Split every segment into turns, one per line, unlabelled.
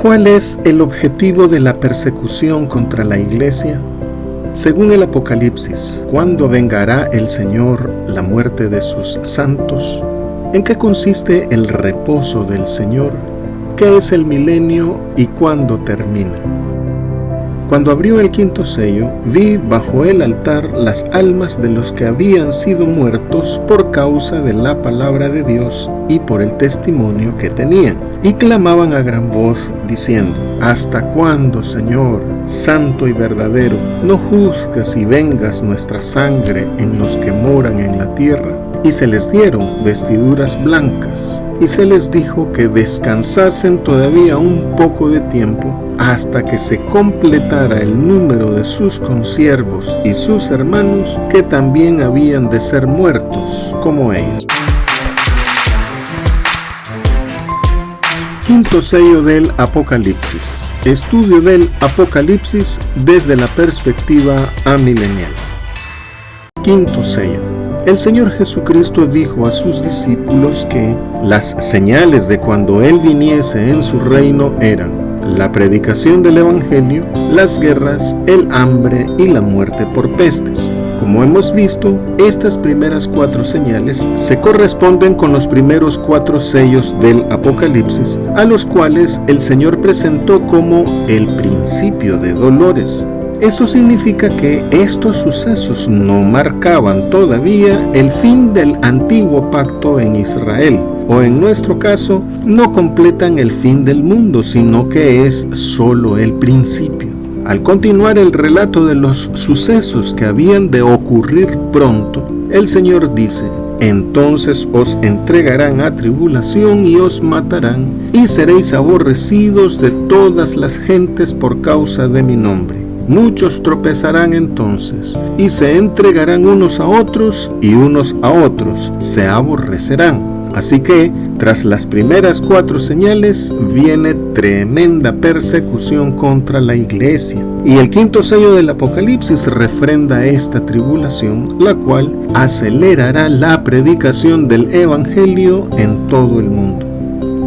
¿Cuál es el objetivo de la persecución contra la iglesia? Según el Apocalipsis, ¿cuándo vengará el Señor la muerte de sus santos? ¿En qué consiste el reposo del Señor? ¿Qué es el milenio y cuándo termina? Cuando abrió el quinto sello, vi bajo el altar las almas de los que habían sido muertos por causa de la palabra de Dios y por el testimonio que tenían, y clamaban a gran voz, diciendo: ¿Hasta cuándo, Señor, santo y verdadero, no juzgas y vengas nuestra sangre en los que moran en la tierra? Y se les dieron vestiduras blancas, y se les dijo que descansasen todavía un poco de tiempo, hasta que se completara el número de sus consiervos y sus hermanos, que también habían de ser muertos como ellos. Quinto sello del Apocalipsis. Estudio del Apocalipsis desde la perspectiva amilenial. Quinto sello. El Señor Jesucristo dijo a sus discípulos que las señales de cuando Él viniese en su reino eran la predicación del Evangelio, las guerras, el hambre y la muerte por pestes. Como hemos visto, estas primeras 4 señales se corresponden con los primeros 4 sellos del Apocalipsis, a los cuales el Señor presentó como el principio de dolores. Esto significa que estos sucesos no marcaban todavía el fin del antiguo pacto en Israel, o en nuestro caso, no completan el fin del mundo, sino que es solo el principio. Al continuar el relato de los sucesos que habían de ocurrir pronto, el Señor dice: entonces os entregarán a tribulación y os matarán, y seréis aborrecidos de todas las gentes por causa de mi nombre. Muchos tropezarán entonces, y se entregarán unos a otros, y unos a otros se aborrecerán. Así que, tras las primeras 4 señales, viene tremenda persecución contra la iglesia. Y el quinto sello del Apocalipsis refrenda esta tribulación, la cual acelerará la predicación del Evangelio en todo el mundo.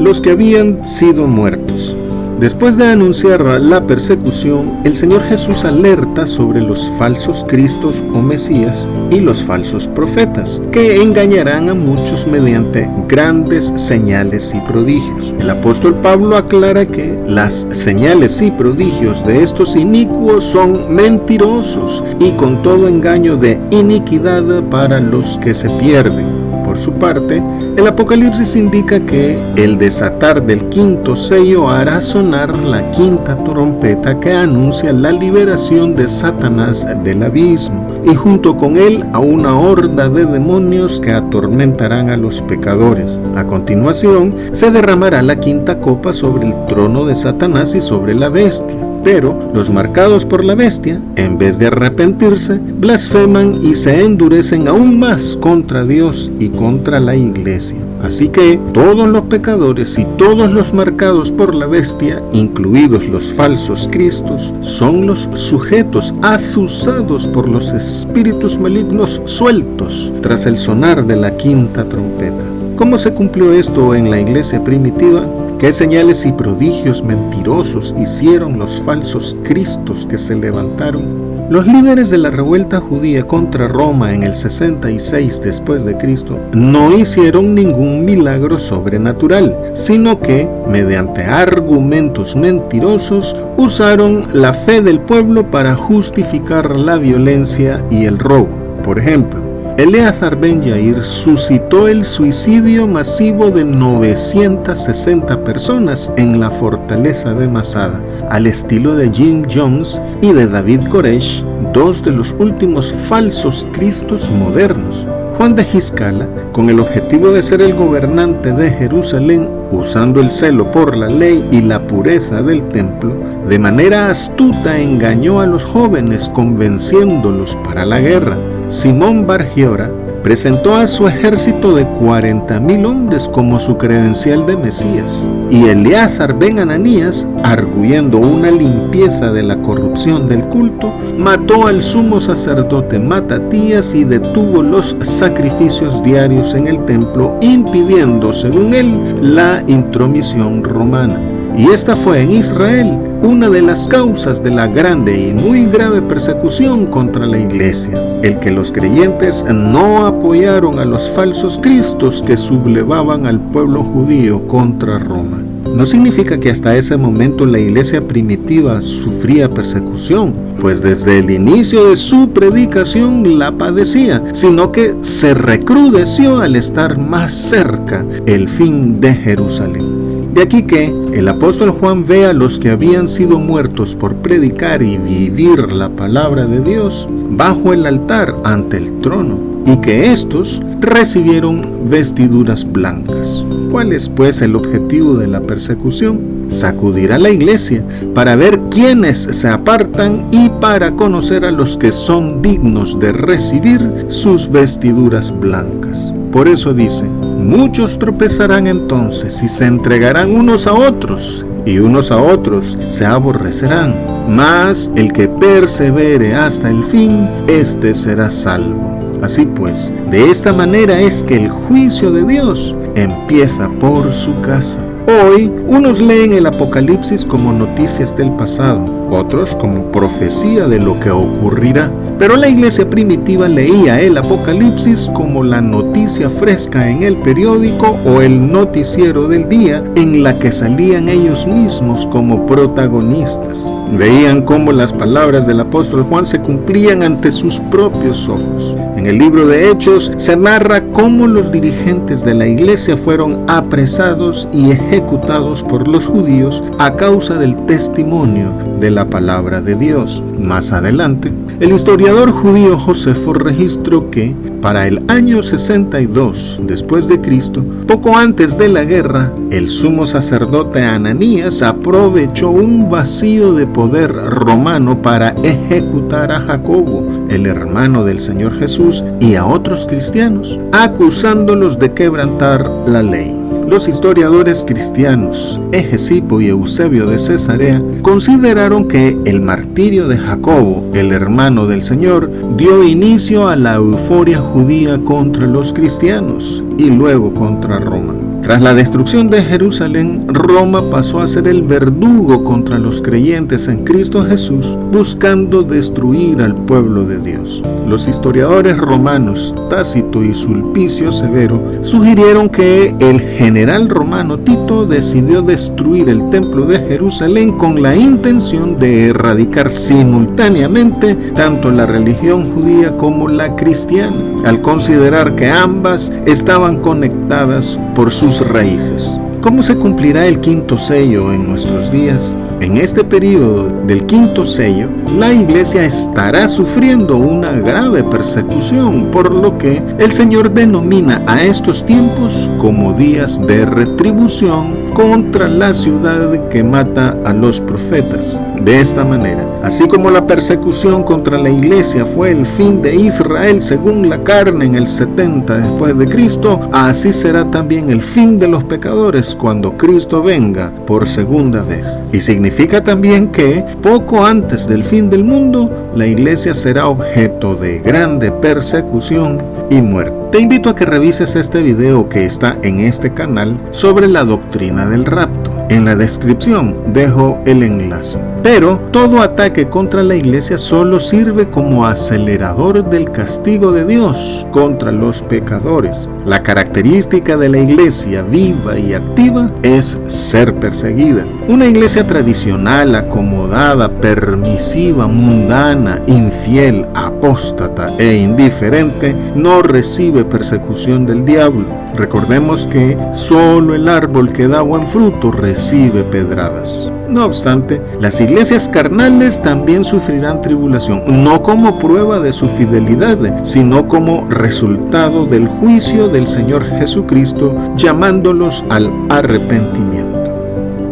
Los que habían sido muertos. Después de anunciar la persecución, el Señor Jesús alerta sobre los falsos cristos o mesías y los falsos profetas, que engañarán a muchos mediante grandes señales y prodigios. El apóstol Pablo aclara que las señales y prodigios de estos inicuos son mentirosos y con todo engaño de iniquidad para los que se pierden. Por su parte, el Apocalipsis indica que el desatar del quinto sello hará sonar la quinta trompeta que anuncia la liberación de Satanás del abismo, y junto con él a una horda de demonios que atormentarán a los pecadores. A continuación, se derramará la quinta copa sobre el trono de Satanás y sobre la bestia. Pero los marcados por la bestia, en vez de arrepentirse, blasfeman y se endurecen aún más contra Dios y contra la iglesia. Así que todos los pecadores y todos los marcados por la bestia, incluidos los falsos cristos, son los sujetos azuzados por los espíritus malignos sueltos tras el sonar de la quinta trompeta. ¿Cómo se cumplió esto en la iglesia primitiva? ¿Qué señales y prodigios mentirosos hicieron los falsos cristos que se levantaron? Los líderes de la revuelta judía contra Roma en el 66 después de Cristo no hicieron ningún milagro sobrenatural, sino que, mediante argumentos mentirosos, usaron la fe del pueblo para justificar la violencia y el robo. Por ejemplo, Eleazar Ben Yair suscitó el suicidio masivo de 960 personas en la fortaleza de Masada, al estilo de Jim Jones y de David Koresh, 2 de los últimos falsos cristos modernos. Juan de Giscala, con el objetivo de ser el gobernante de Jerusalén, usando el celo por la ley y la pureza del templo, de manera astuta engañó a los jóvenes convenciéndolos para la guerra. Simón Bar Giora presentó a su ejército de 40,000 hombres como su credencial de Mesías, y Eleazar ben Ananías, arguyendo una limpieza de la corrupción del culto, mató al sumo sacerdote Matatías y detuvo los sacrificios diarios en el templo, impidiendo, según él, la intromisión romana. y esta fue en Israel una de las causas de la grande y muy grave persecución contra la iglesia, el que los creyentes no apoyaron a los falsos cristos que sublevaban al pueblo judío contra Roma. No significa que hasta ese momento la iglesia primitiva sufría persecución, pues desde el inicio de su predicación la padecía, sino que se recrudeció al estar más cerca el fin de Jerusalén. De aquí que el apóstol Juan ve a los que habían sido muertos por predicar y vivir la palabra de Dios bajo el altar ante el trono, y que éstos recibieron vestiduras blancas. ¿Cuál es pues el objetivo de la persecución? Sacudir a la iglesia para ver quiénes se apartan y para conocer a los que son dignos de recibir sus vestiduras blancas. Por eso dice: muchos tropezarán entonces y se entregarán unos a otros, y unos a otros se aborrecerán. Mas el que persevere hasta el fin, éste será salvo. Así pues, de esta manera es que el juicio de Dios empieza por su casa. Hoy, unos leen el Apocalipsis como noticias del pasado, otros como profecía de lo que ocurrirá. Pero la iglesia primitiva leía el Apocalipsis como la noticia fresca en el periódico o el noticiero del día, en la que salían ellos mismos como protagonistas. Veían cómo las palabras del apóstol Juan se cumplían ante sus propios ojos. En el libro de Hechos se narra cómo los dirigentes de la iglesia fueron apresados y ejecutados por los judíos a causa del testimonio de la palabra de Dios. Más adelante, el historiador judío Josefo registró que para el año 62 después de Cristo, poco antes de la guerra, el sumo sacerdote Ananías aprovechó un vacío de poder romano para ejecutar a Jacobo, el hermano del Señor Jesús, y a otros cristianos, acusándolos de quebrantar la ley. Los historiadores cristianos Egesipo y Eusebio de Cesarea consideraron que el martirio de Jacobo, el hermano del Señor, dio inicio a la euforia judía contra los cristianos y luego contra Roma. Tras la destrucción de Jerusalén, Roma pasó a ser el verdugo contra los creyentes en Cristo Jesús, buscando destruir al pueblo de Dios. Los historiadores romanos Tácito y Sulpicio Severo sugirieron que el general romano Tito decidió destruir el templo de Jerusalén con la intención de erradicar simultáneamente tanto la religión judía como la cristiana, al considerar que ambas estaban conectadas por sus raíces. ¿Cómo se cumplirá el quinto sello en nuestros días? En este periodo del quinto sello, la iglesia estará sufriendo una grave persecución, por lo que el Señor denomina a estos tiempos como días de retribución contra la ciudad que mata a los profetas. De esta manera, así como la persecución contra la iglesia fue el fin de Israel según la carne en el 70 después de Cristo, así será también el fin de los pecadores cuando Cristo venga por segunda vez. Y significa también que poco antes del fin del mundo, la iglesia será objeto de grande persecución y muerte. Te invito a que revises este video que está en este canal sobre la doctrina del rapto. En la descripción dejo el enlace. Pero todo ataque contra la iglesia solo sirve como acelerador del castigo de Dios contra los pecadores. La característica de la iglesia viva y activa es ser perseguida. Una iglesia tradicional, acomodada, permisiva, mundana, infiel, apóstata e indiferente no recibe persecución del diablo. Recordemos que solo el árbol que da buen fruto recibe pedradas. No obstante, las iglesias carnales también sufrirán tribulación, no como prueba de su fidelidad, sino como resultado del juicio del Señor Jesucristo, llamándolos al arrepentimiento.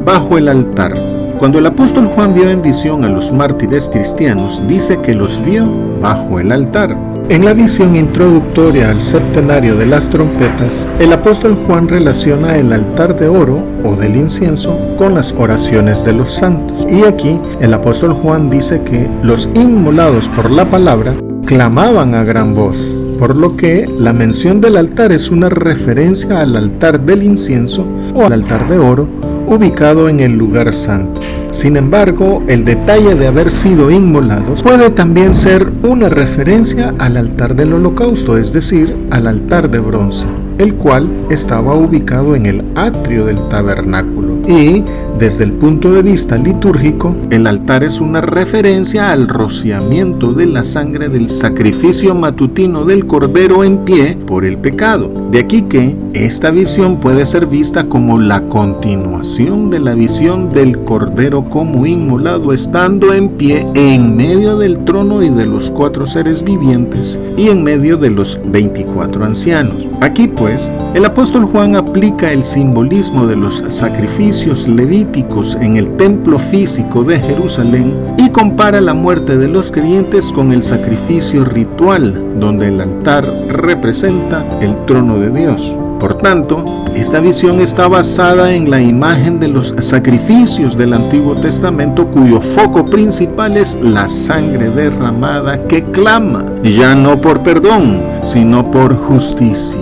Bajo el altar. Cuando el apóstol Juan vio en visión a los mártires cristianos, dice que los vio bajo el altar. En la visión introductoria al septenario de las trompetas, el apóstol Juan relaciona el altar de oro o del incienso con las oraciones de los santos. Y aquí el apóstol Juan dice que los inmolados por la palabra clamaban a gran voz, por lo que la mención del altar es una referencia al altar del incienso o al altar de oro ubicado en el lugar santo. Sin embargo, el detalle de haber sido inmolados puede también ser una referencia al altar del holocausto, es decir, al altar de bronce, el cual estaba ubicado en el atrio del tabernáculo. Y, desde el punto de vista litúrgico, el altar es una referencia al rociamiento de la sangre del sacrificio matutino del cordero en pie por el pecado. De aquí que esta visión puede ser vista como la continuación de la visión del cordero como inmolado, estando en pie en medio del trono y de los 4 seres vivientes y en medio de los 24 ancianos. Aquí pues, el apóstol Juan aplica el simbolismo de los sacrificios levíticos en el templo físico de Jerusalén y compara la muerte de los creyentes con el sacrificio ritual, donde el altar representa el trono de Dios. Por tanto, esta visión está basada en la imagen de los sacrificios del Antiguo Testamento, cuyo foco principal es la sangre derramada que clama, ya no por perdón, sino por justicia.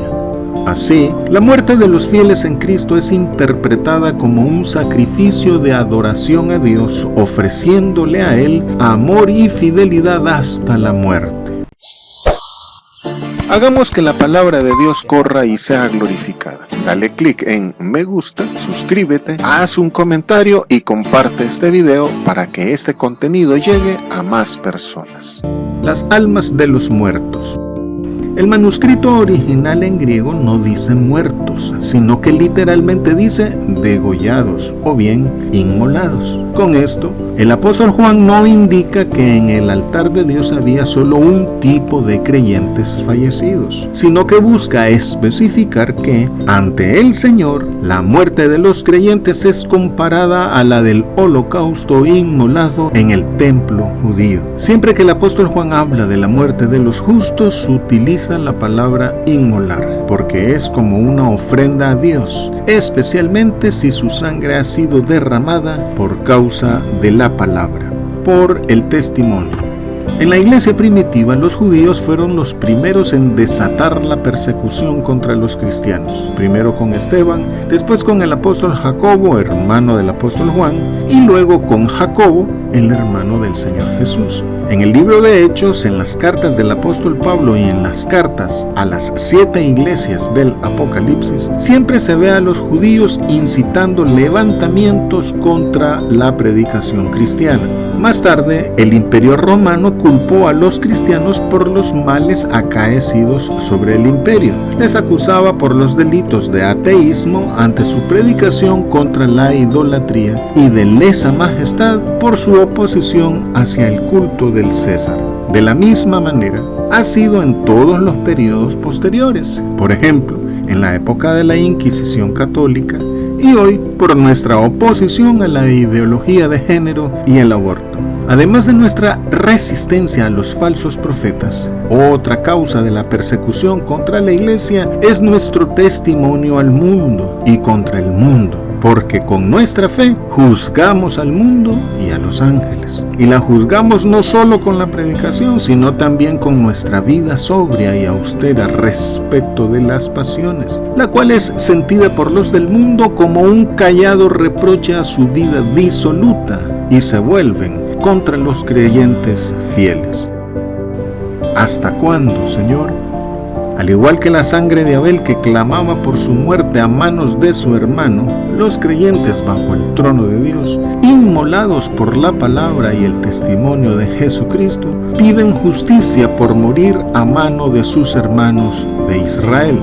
Así, la muerte de los fieles en Cristo es interpretada como un sacrificio de adoración a Dios, ofreciéndole a Él amor y fidelidad hasta la muerte. Hagamos que la palabra de Dios corra y sea glorificada. Dale clic en me gusta, suscríbete, haz un comentario y comparte este video para que este contenido llegue a más personas. Las almas de los muertos. El manuscrito original en griego no dice muertos, sino que literalmente dice degollados o bien inmolados. Con esto, el apóstol Juan no indica que en el altar de Dios había solo un tipo de creyentes fallecidos, sino que busca especificar que, ante el Señor, la muerte de los creyentes es comparada a la del holocausto inmolado en el templo judío. Siempre que el apóstol Juan habla de la muerte de los justos, utiliza la palabra inmolar, porque es como una ofrenda a Dios, especialmente si su sangre ha sido derramada por causa de la palabra, por el testimonio. En la iglesia primitiva, los judíos fueron los primeros en desatar la persecución contra los cristianos, primero con Esteban, después con el apóstol Jacobo, hermano del apóstol Juan, y luego con Jacobo, el hermano del Señor Jesús. En el libro de Hechos, en las cartas del apóstol Pablo y en las cartas a las 7 iglesias del Apocalipsis, siempre se ve a los judíos incitando levantamientos contra la predicación cristiana. Más tarde, el Imperio Romano culpó a los cristianos por los males acaecidos sobre el imperio. Les acusaba por los delitos de ateísmo ante su predicación contra la idolatría y de lesa majestad por su oposición hacia el culto del César. De la misma manera, ha sido en todos los periodos posteriores. Por ejemplo, en la época de la Inquisición católica y hoy por nuestra oposición a la ideología de género y el aborto. Además de nuestra resistencia a los falsos profetas, otra causa de la persecución contra la iglesia es nuestro testimonio al mundo y contra el mundo, porque con nuestra fe juzgamos al mundo y a los ángeles. Y la juzgamos no solo con la predicación, sino también con nuestra vida sobria y austera respecto de las pasiones, la cual es sentida por los del mundo como un callado reproche a su vida disoluta, y se vuelven contra los creyentes fieles. ¿Hasta cuándo, Señor? Al igual que la sangre de Abel que clamaba por su muerte a manos de su hermano, los creyentes bajo el trono de Dios, inmolados por la palabra y el testimonio de Jesucristo, piden justicia por morir a mano de sus hermanos de Israel.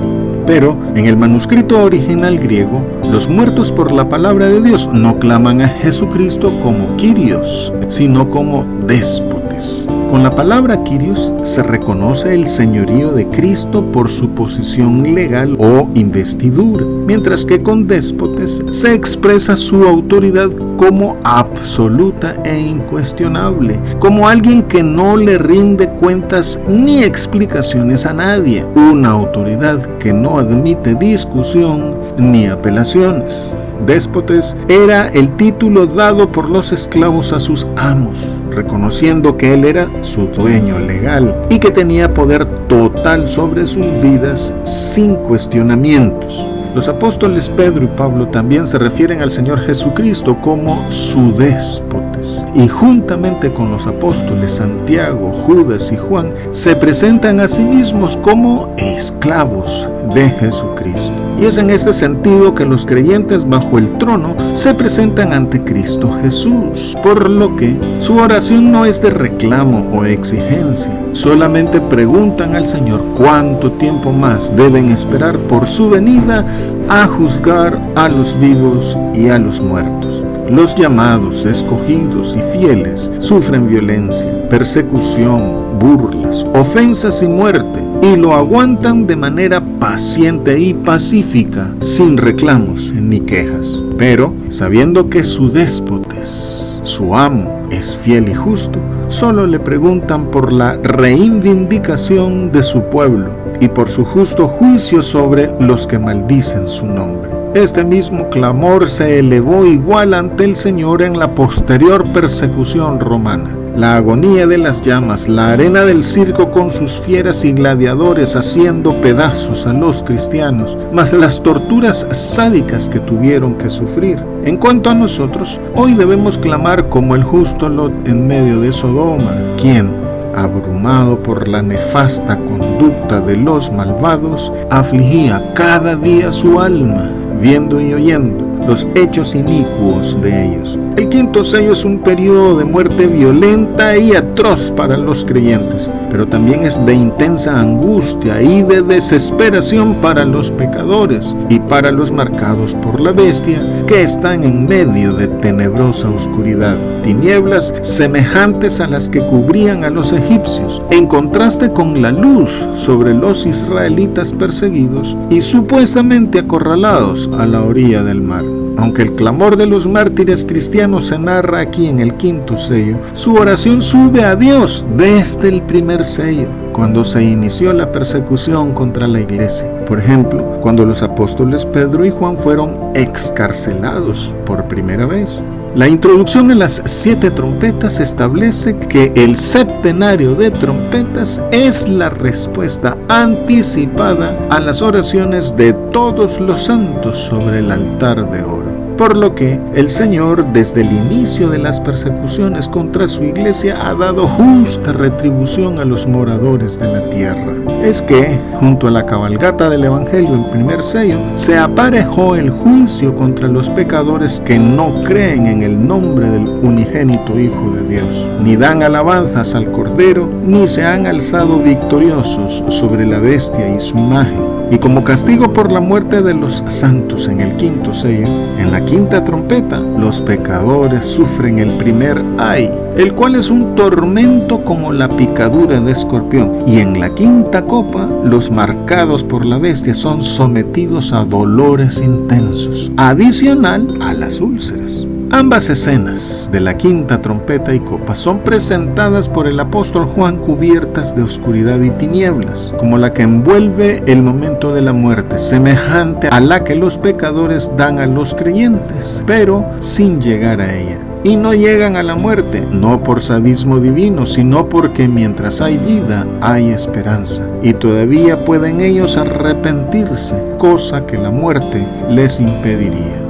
Pero en el manuscrito original griego, los muertos por la palabra de Dios no claman a Jesucristo como Kyrios, sino como déspotes. Con la palabra Kyrios se reconoce el señorío de Cristo por su posición legal o investidura, mientras que con déspotes se expresa su autoridad como absoluta e incuestionable, como alguien que no le rinde cuentas ni explicaciones a nadie, una autoridad que no admite discusión ni apelaciones. Déspotes era el título dado por los esclavos a sus amos, reconociendo que él era su dueño legal y que tenía poder total sobre sus vidas sin cuestionamientos. Los apóstoles Pedro y Pablo también se refieren al Señor Jesucristo como su déspotes, y juntamente con los apóstoles Santiago, Judas y Juan se presentan a sí mismos como esclavos de Jesucristo. Y es en este sentido que los creyentes bajo el trono se presentan ante Cristo Jesús, por lo que su oración no es de reclamo o exigencia, solamente preguntan al Señor cuánto tiempo más deben esperar por su venida a juzgar a los vivos y a los muertos. Los llamados, escogidos y fieles sufren violencia, persecución, burlas, ofensas y muerte, y lo aguantan de manera paciente y pacífica, sin reclamos ni quejas. Pero, sabiendo que su déspotes, su amo, es fiel y justo, solo le preguntan por la reivindicación de su pueblo y por su justo juicio sobre los que maldicen su nombre. Este mismo clamor se elevó igual ante el Señor en la posterior persecución romana. La agonía de las llamas, la arena del circo con sus fieras y gladiadores haciendo pedazos a los cristianos, más las torturas sádicas que tuvieron que sufrir. En cuanto a nosotros, hoy debemos clamar como el justo Lot en medio de Sodoma, quien, abrumado por la nefasta conducta de los malvados, afligía cada día su alma, viendo y oyendo los hechos inicuos de ellos. El quinto sello es un periodo de muerte violenta y atroz para los creyentes, pero también es de intensa angustia y de desesperación para los pecadores y para los marcados por la bestia, que están en medio de tenebrosa oscuridad, tinieblas semejantes a las que cubrían a los egipcios, en contraste con la luz sobre los israelitas perseguidos y supuestamente acorralados a la orilla del mar. Aunque el clamor de los mártires cristianos se narra aquí en el quinto sello, su oración sube a Dios desde el primer sello, cuando se inició la persecución contra la iglesia. Por ejemplo, cuando los apóstoles Pedro y Juan fueron excarcelados por primera vez. La introducción en las 7 trompetas establece que el septenario de trompetas es la respuesta anticipada a las oraciones de todos los santos sobre el altar de oro. Por lo que el Señor, desde el inicio de las persecuciones contra su iglesia, ha dado justa retribución a los moradores de la tierra. Es que, junto a la cabalgata del Evangelio en primer sello, se aparejó el juicio contra los pecadores que no creen en el nombre del unigénito Hijo de Dios, ni dan alabanzas al Cordero, ni se han alzado victoriosos sobre la bestia y su imagen. Y como castigo por la muerte de los santos en el quinto sello, en la quinta trompeta, los pecadores sufren el primer ay, el cual es un tormento como la picadura de escorpión. Y en la quinta copa, los marcados por la bestia son sometidos a dolores intensos, adicional a las úlceras. Ambas escenas de la quinta trompeta y copa son presentadas por el apóstol Juan cubiertas de oscuridad y tinieblas, como la que envuelve el momento de la muerte, semejante a la que los pecadores dan a los creyentes, pero sin llegar a ella. Y no llegan a la muerte, no por sadismo divino, sino porque mientras hay vida, hay esperanza, y todavía pueden ellos arrepentirse, cosa que la muerte les impediría.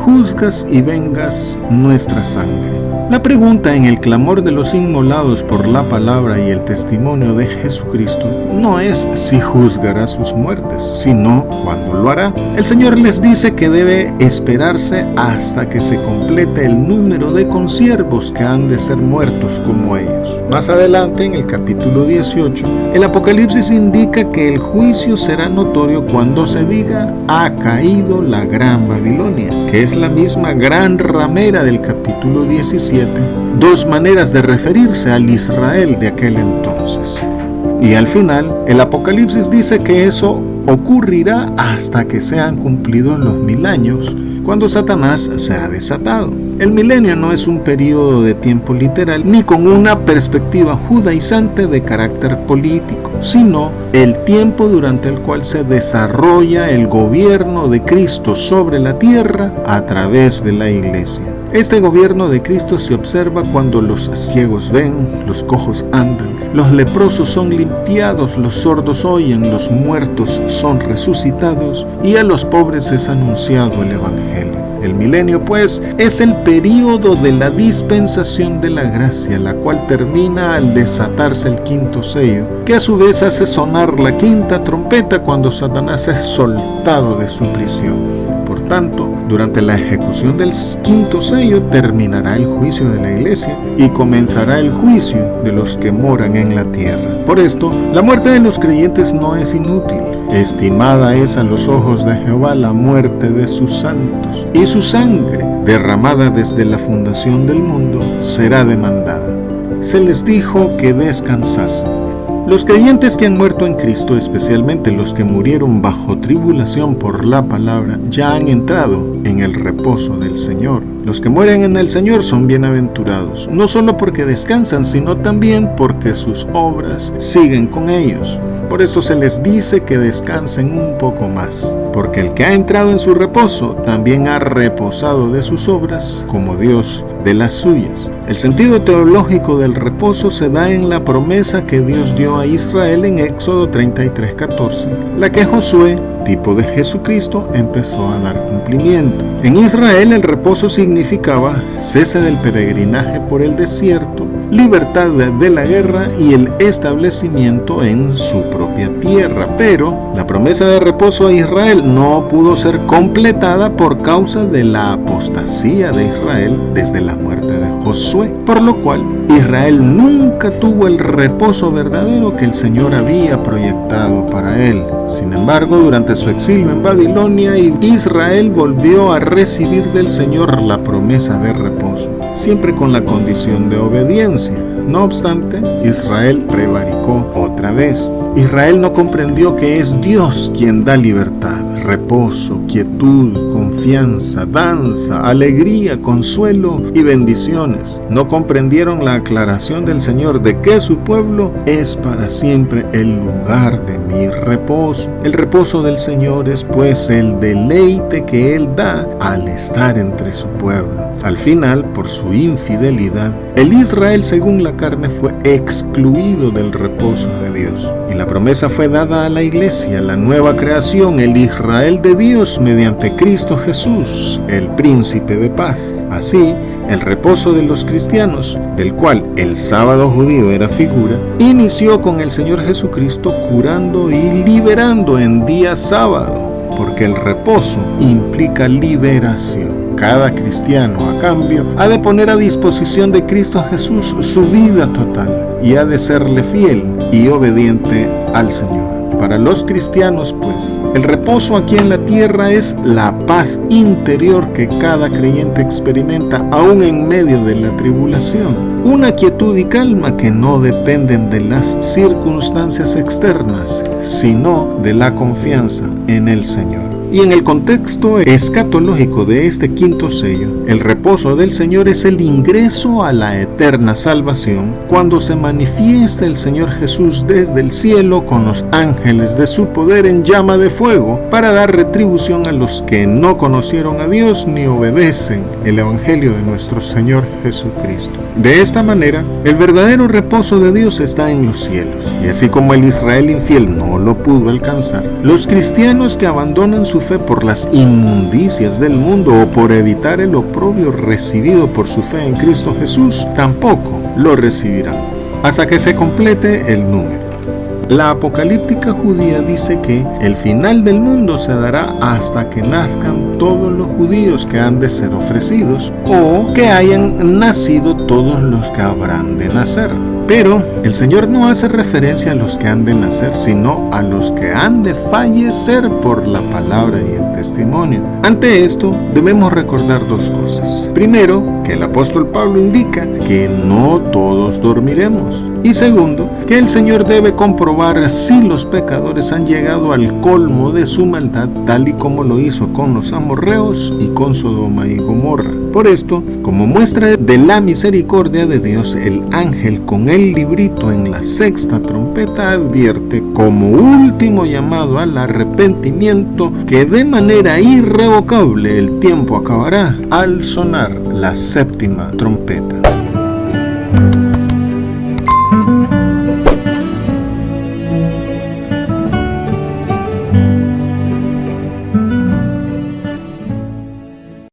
Juzgas y vengas nuestra sangre. La pregunta en el clamor de los inmolados por la palabra y el testimonio de Jesucristo no es si juzgará sus muertes, sino cuándo lo hará. El Señor les dice que debe esperarse hasta que se complete el número de consiervos que han de ser muertos como ellos. Más adelante, en el capítulo 18, el Apocalipsis indica que el juicio será notorio cuando se diga: ha caído la gran Babilonia, que es la misma gran ramera del capítulo 17, dos maneras de referirse al Israel de aquel entonces. Y al final, el Apocalipsis dice que eso ocurrirá hasta que sean cumplidos los 1000 años, cuando Satanás será desatado. El milenio no es un periodo de tiempo literal ni con una perspectiva judaizante de carácter político, sino el tiempo durante el cual se desarrolla el gobierno de Cristo sobre la tierra a través de la iglesia. Este gobierno de Cristo se observa cuando los ciegos ven, los cojos andan, los leprosos son limpiados, los sordos oyen, los muertos son resucitados y a los pobres es anunciado el Evangelio. El milenio, pues, es el período de la dispensación de la gracia, la cual termina al desatarse el quinto sello, que a su vez hace sonar la quinta trompeta cuando Satanás es soltado de su prisión. Por tanto, durante la ejecución del quinto sello terminará el juicio de la iglesia y comenzará el juicio de los que moran en la tierra. Por esto, la muerte de los creyentes no es inútil. Estimada es a los ojos de Jehová la muerte de sus santos, y su sangre, derramada desde la fundación del mundo, será demandada. Se les dijo que descansasen. Los creyentes que han muerto en Cristo, especialmente los que murieron bajo tribulación por la palabra, ya han entrado en el reposo del Señor. Los que mueren en el Señor son bienaventurados, no solo porque descansan, sino también porque sus obras siguen con ellos. Por eso se les dice que descansen un poco más, porque el que ha entrado en su reposo también ha reposado de sus obras, como Dios de las suyas. El sentido teológico del reposo se da en la promesa que Dios dio a Israel en Éxodo 33:14, la que Josué, tipo de Jesucristo, empezó a dar cumplimiento. En Israel el reposo significaba cese del peregrinaje por el desierto, libertad de la guerra y el establecimiento en su propia tierra. Pero la promesa de reposo a Israel no pudo ser completada por causa de la apostasía de Israel desde la muerte de Josué, por lo cual Israel nunca tuvo el reposo verdadero que el Señor había proyectado para él. Sin embargo, durante su exilio en Babilonia, Israel volvió a recibir del Señor la promesa de reposo, siempre con la condición de obediencia. No obstante, Israel prevaricó otra vez. Israel no comprendió que es Dios quien da libertad, reposo, quietud, confianza, danza, alegría, consuelo y bendiciones. No comprendieron la aclaración del Señor de que su pueblo es para siempre el lugar de mi reposo. El reposo del Señor es pues el deleite que Él da al estar entre su pueblo. Al final, por su infidelidad, el Israel según la carne fue excluido del reposo de Dios. Y la promesa fue dada a la iglesia, la nueva creación, el Israel de Dios mediante Cristo Jesús, el príncipe de paz. Así, el reposo de los cristianos, del cual el sábado judío era figura, inició con el Señor Jesucristo curando y liberando en día sábado, porque el reposo implica liberación. Cada cristiano, a cambio, ha de poner a disposición de Cristo Jesús su vida total y ha de serle fiel y obediente al Señor. Para los cristianos, pues, el reposo aquí en la tierra es la paz interior que cada creyente experimenta aún en medio de la tribulación. Una quietud y calma que no dependen de las circunstancias externas, sino de la confianza en el Señor. Y en el contexto escatológico de este quinto sello, el reposo del Señor es el ingreso a la eterna salvación cuando se manifiesta el Señor Jesús desde el cielo con los ángeles de su poder en llama de fuego para dar retribución a los que no conocieron a Dios ni obedecen el Evangelio de nuestro Señor Jesucristo. De esta manera, el verdadero reposo de Dios está en los cielos, y así como el Israel infiel no lo pudo alcanzar, los cristianos que abandonan su fe por las inmundicias del mundo o por evitar el oprobio recibido por su fe en Cristo Jesús, tampoco lo recibirán, hasta que se complete el número. La apocalíptica judía dice que el final del mundo se dará hasta que nazcan todos los judíos que han de ser ofrecidos o que hayan nacido todos los que habrán de nacer. Pero el Señor no hace referencia a los que han de nacer, sino a los que han de fallecer por la palabra y el testimonio. Ante esto, debemos recordar dos cosas. Primero, que el apóstol Pablo indica que no todos dormiremos. Y segundo, que el Señor debe comprobar si los pecadores han llegado al colmo de su maldad, tal y como lo hizo con los amorreos y con Sodoma y Gomorra. Por esto, como muestra de la misericordia de Dios, el ángel con el librito en la sexta trompeta advierte como último llamado al arrepentimiento que de manera irrevocable el tiempo acabará al sonar la séptima trompeta.